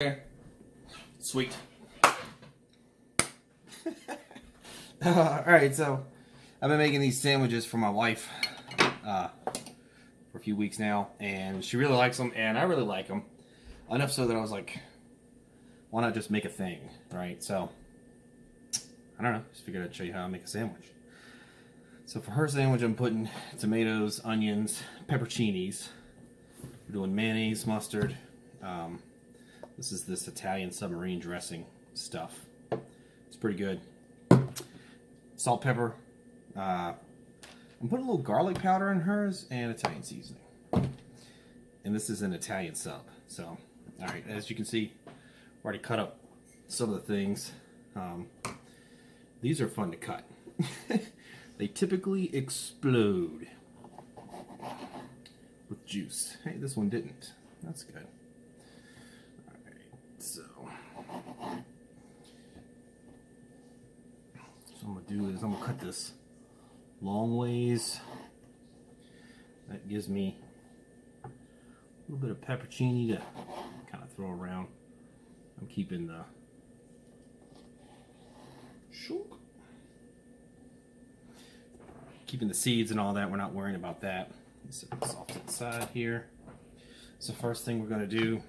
Okay. Sweet. Alright, so I've been making these sandwiches for my wife for a few weeks now, and she really likes them, and I really like them. Enough so that I was like, why not just make a thing, right? So, I don't know, just figured I'd show you how I make a sandwich. So for her sandwich, I'm putting tomatoes, onions, pepperoncinis. We're doing mayonnaise, mustard. This is this Italian submarine dressing stuff. It's pretty good. Salt, pepper. I'm putting a little garlic powder in hers and Italian seasoning. And this is an Italian sub. So, alright, as you can see, I've already cut up some of the things. These are fun to cut. They typically explode with juice. Hey, this one didn't. That's good. So what I'm going to do is I'm going to cut this long ways. That gives me a little bit of pepperoncini to kind of throw around. I'm keeping the seeds and all that. We're not worrying about that. Set this off to the side here. So first thing we're going to do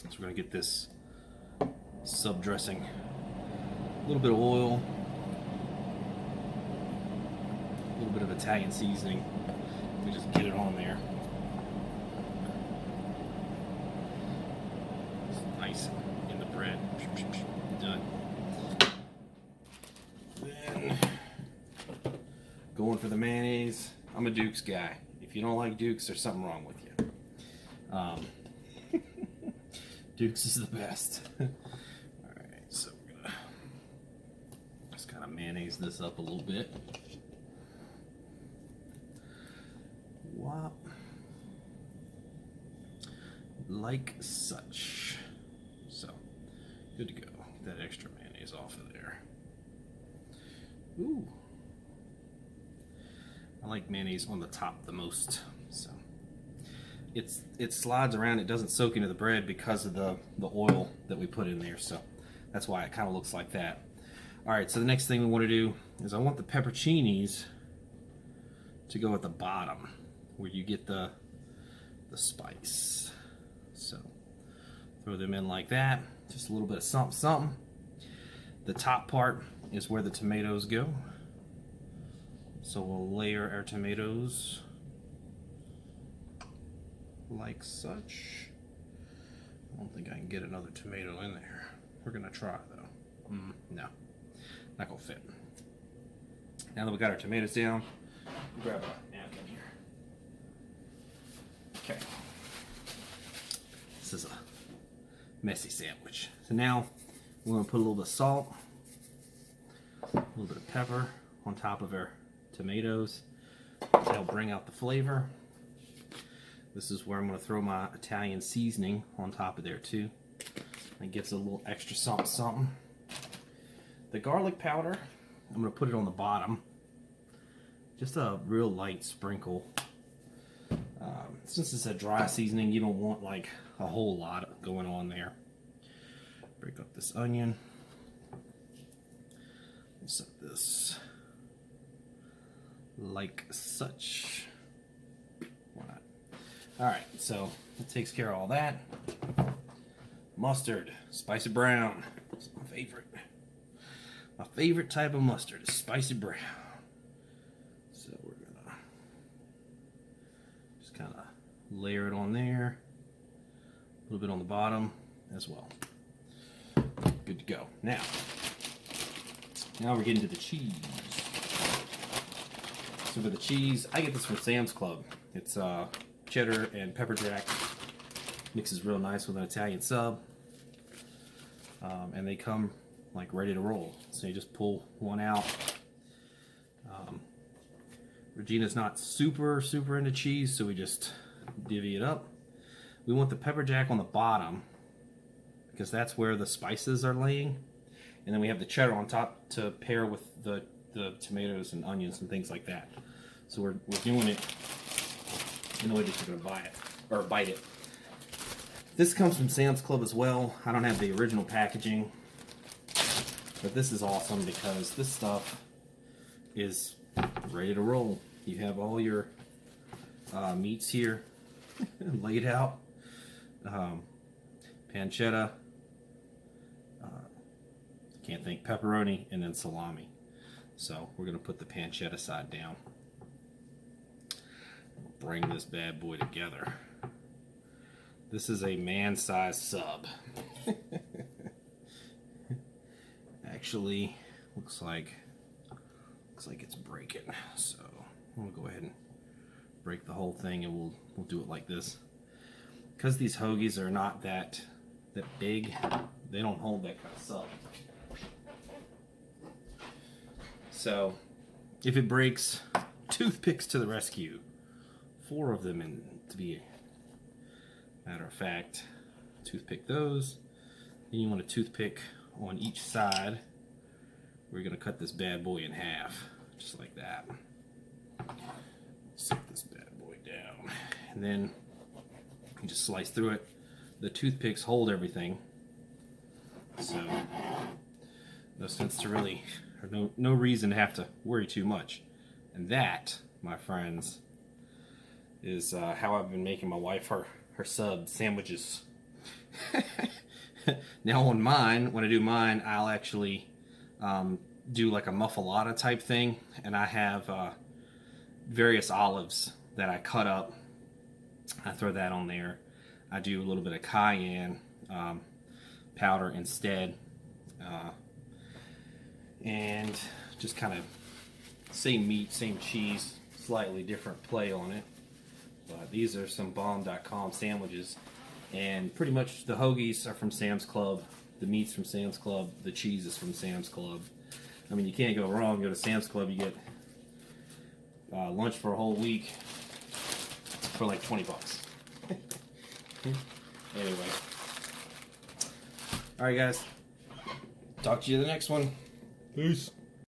is we're going to get this sub dressing. A little bit of oil, a little bit of Italian seasoning. We just get it on there. It's nice in the bread. Done. Then going for the mayonnaise. I'm a Duke's guy. If you don't like Duke's, there's something wrong with you. Duke's is the best. Alright, so we're gonna just kind of mayonnaise this up a little bit. Whop. Like such. So, good to go. Get that extra mayonnaise off of there. Ooh. I like mayonnaise on the top the most. So it slides around, it doesn't soak into the bread because of the oil that we put in there, so that's why it kind of looks like that. Alright, so the next thing we want to do is I want the pepperoncinis to go at the bottom where you get the spice. So throw them in like that, just a little bit of something something. The top part is where the tomatoes go, so we'll layer our tomatoes like such. I don't think I can get another tomato in there. We're gonna try though. No, not gonna fit. Now that we got our tomatoes down, grab a napkin here. Okay. This is a messy sandwich. So now we're gonna put a little bit of salt, a little bit of pepper on top of our tomatoes to help bring out the flavor. This is where I'm going to throw my Italian seasoning on top of there too. It gives it a little extra something something. The garlic powder, I'm going to put it on the bottom. Just a real light sprinkle. Since it's a dry seasoning, you don't want like a whole lot going on there. Break up this onion. Set this like such. Why not? Alright, so it takes care of all that. Mustard, spicy brown. It's my favorite. My favorite type of mustard is spicy brown. So we're gonna just kind of layer it on there. A little bit on the bottom as well. Good to go. Now we're getting to the cheese. So for the cheese, I get this from Sam's Club. It's cheddar and pepper jack. Mixes real nice with an Italian sub. And they come like ready to roll. So you just pull one out. Regina's not super into cheese, so we just divvy it up. We want the pepper jack on the bottom because that's where the spices are laying. And then we have the cheddar on top to pair with the tomatoes and onions and things like that. So we're doing it in the way that you're going to buy it, or bite it. This comes from Sam's Club as well. I don't have the original packaging, but this is awesome because this stuff is ready to roll. You have all your meats here laid out. Pancetta, can't think, pepperoni, and then salami. So we're going to put the pancetta side down. Bring this bad boy together. This is a man-sized sub. Actually, looks like it's breaking. So I'm gonna go ahead and break the whole thing, and we'll do it like this. Because these hoagies are not that big, they don't hold that kind of sub. So if it breaks, toothpicks to the rescue. 4 of them, in to be matter of fact. Toothpick those. Then you want a toothpick on each side. We're gonna cut this bad boy in half, just like that. Set this bad boy down, and then you just slice through it. The toothpicks hold everything, so no sense to really, or no reason to have to worry too much. And that, my friends, is how I've been making my wife her sub sandwiches. Now on mine, when I do mine, I'll actually do like a muffalata type thing, and I have various olives that I cut up. I throw that on there. I do a little bit of cayenne powder instead, and just kind of same meat, same cheese, slightly different play on it. But these are some bomb.com sandwiches, and pretty much the hoagies are from Sam's Club, the meat's from Sam's Club, the cheese is from Sam's Club. I mean, you can't go wrong. Go to Sam's Club, you get lunch for a whole week for like 20 bucks. Anyway. Alright guys, talk to you in the next one. Peace.